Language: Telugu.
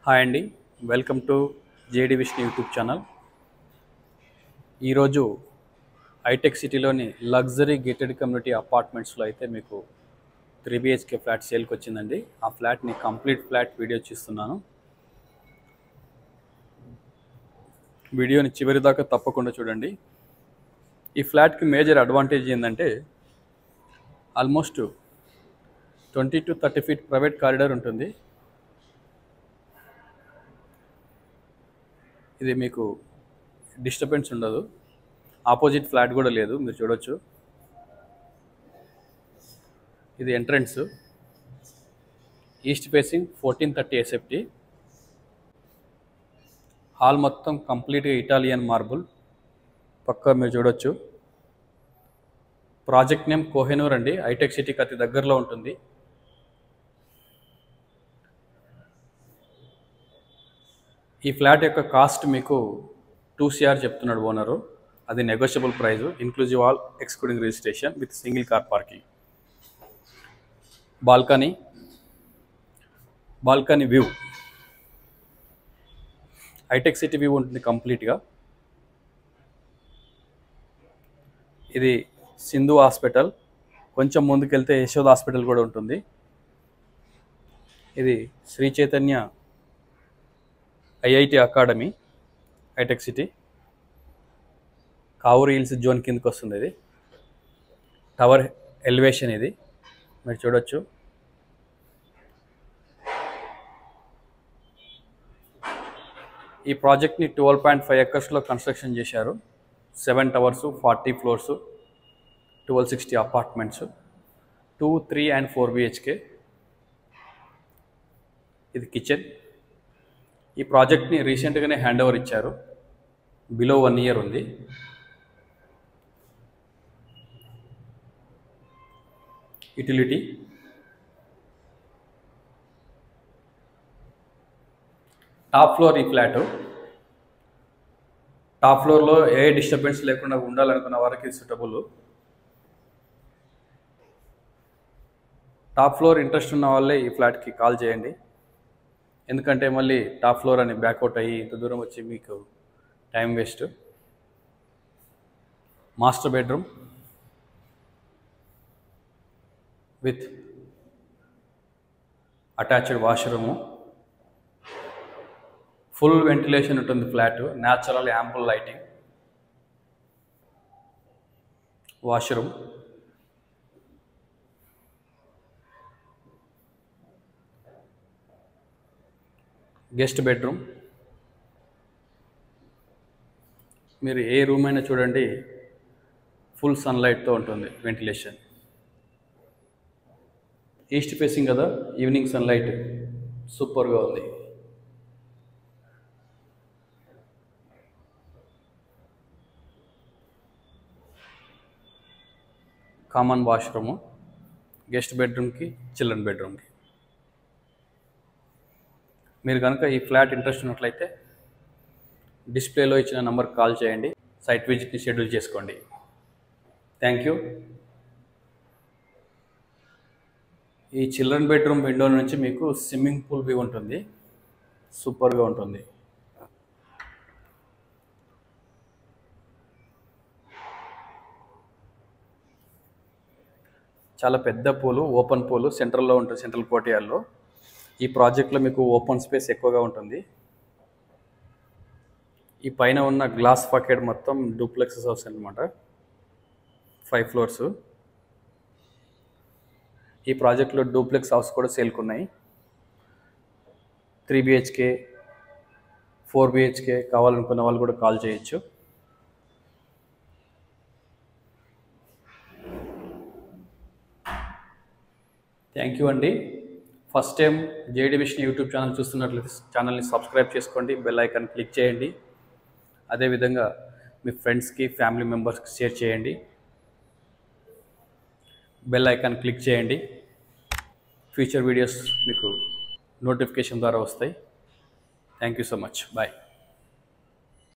హాయ్ అండి, welcome to JD Vishnu YouTube channel. ఈరోజు హైటెక్ సిటీలోని లగ్జరీ గేటెడ్ కమ్యూనిటీ అపార్ట్మెంట్స్లో అయితే మీకు 3 BHK ఫ్లాట్ సేల్కి వచ్చిందండి. ఆ ఫ్లాట్ని కంప్లీట్ ఫ్లాట్ వీడియో చూస్తున్నాను. వీడియోని చివరి దాకా తప్పకుండా చూడండి. ఈ ఫ్లాట్కి మేజర్ అడ్వాంటేజ్ ఏంటంటే almost 20 to 30 feet private corridor ఉంటుంది. ఇది మీకు డిస్టర్బెన్స్ ఉండదు. ఆపోజిట్ ఫ్లాట్ కూడా లేదు, మీరు చూడొచ్చు. ఇది entrance, east facing 1430 SFT. Hall మొత్తం కంప్లీట్గా ఇటాలియన్ మార్బుల్ పక్కా మీరు చూడొచ్చు. ప్రాజెక్ట్ నేమ్ కోహెనూర్ అండి, హైటెక్ సిటీకి అతి దగ్గరలో ఉంటుంది. ఈ ఫ్లాట్ యొక్క కాస్ట్ మీకు 2 CR చెప్తున్నాడు ఓనరు. అది negotiable price, inclusive all excluding registration with single car parking. Balcony view, హైటెక్ సిటీ వ్యూ ఉంటుంది కంప్లీట్గా. ఇది సింధు హాస్పిటల్, కొంచెం ముందుకెళ్తే యశోద హాస్పిటల్ కూడా ఉంటుంది. ఇది శ్రీ చైతన్య IIT అకాడమీ, హైటెక్ సిటీ కావూరు హిల్స్ జోన్ కిందకి వస్తుంది. ఇది టవర్ ఎలివేషన్, ఇది మీరు చూడొచ్చు. ఈ ప్రాజెక్ట్ని 12.5 acres కన్స్ట్రక్షన్ చేశారు. 7 towers, 40 floors, 1260 apartments, 2, 3 and 4 BHK. ఇది కిచెన్. ఈ ప్రాజెక్ట్ని రీసెంట్గానే హ్యాండ్ ఓవర్ ఇచ్చారు, బిలో 1 year ఉంది. Utility, top floor. ఈ ఫ్లాట్ టాప్ ఫ్లోర్లో ఏ డిస్టర్బెన్స్ లేకుండా ఉండాలనుకున్న వారికి సూటబుల్. టాప్ ఫ్లోర్ ఇంట్రెస్ట్ ఉన్న వాళ్ళే ఈ ఫ్లాట్కి కాల్ చేయండి, ఎందుకంటే మళ్ళీ టాప్ ఫ్లోర్ అని బ్యాక్అవుట్ అయ్యి ఇంత దూరం వచ్చి మీకు time waste. Master bedroom with attached washroom, full ventilation ఉంటుంది flat, natural ample lighting. Washroom, guest bedroom. మీరు ఏ రూమ్ అయినా చూడండి, ఫుల్ సన్లైట్తో ఉంటుంది, వెంటిలేషన్. ఈస్ట్ ఫేసింగ్ కదా, ఈవినింగ్ సన్లైట్ సూపర్గా ఉంది. కామన్ వాష్రూము గెస్ట్ బెడ్రూమ్కి, చిల్డ్రన్ బెడ్రూమ్కి. మీరు కనుక ఈ ఫ్లాట్ ఇంట్రెస్ట్ ఉన్నట్లయితే డిస్ప్లేలో ఇచ్చిన నెంబర్కి కాల్ చేయండి, సైట్ విజిట్ని షెడ్యూల్ చేసుకోండి. Thank you. ఈ చిల్డ్రన్ బెడ్రూమ్ విండో నుంచి మీకు స్విమ్మింగ్ పూల్ వ్యూ ఉంటుంది, సూపర్గా ఉంటుంది. చాలా పెద్ద పూలు, ఓపెన్ పూలు సెంట్రల్లో ఉంటుంది, సెంట్రల్ కోర్టియార్లో. ఈ ప్రాజెక్ట్లో మీకు ఓపెన్ స్పేస్ ఎక్కువగా ఉంటుంది. ఈ పైన ఉన్న గ్లాస్ ఫాకెట్ మొత్తం డూప్లెక్స్ హౌస్ అనమాట, 5 floors. ఈ ప్రాజెక్ట్లో డూప్లెక్స్ హౌస్ కూడా సేల్కున్నాయి. 3 BHK, 4 BHK కావాలనుకున్న వాళ్ళు కూడా కాల్ చేయొచ్చు. థ్యాంక్ యూ అండి. First time JD Vishnu YouTube channel చూస్తున్నట్లయితే ఛానల్ని సబ్స్క్రైబ్ చేసుకోండి, బెల్ ఐకాన్ క్లిక్ చేయండి. అదేవిధంగా మీ ఫ్రెండ్స్కి, ఫ్యామిలీ మెంబర్స్కి షేర్ చేయండి. బెల్ ఐకాన్ క్లిక్ చేయండి, ఫ్యూచర్ వీడియోస్ మీకు నోటిఫికేషన్ ద్వారా వస్తాయి. Thank you so much, bye.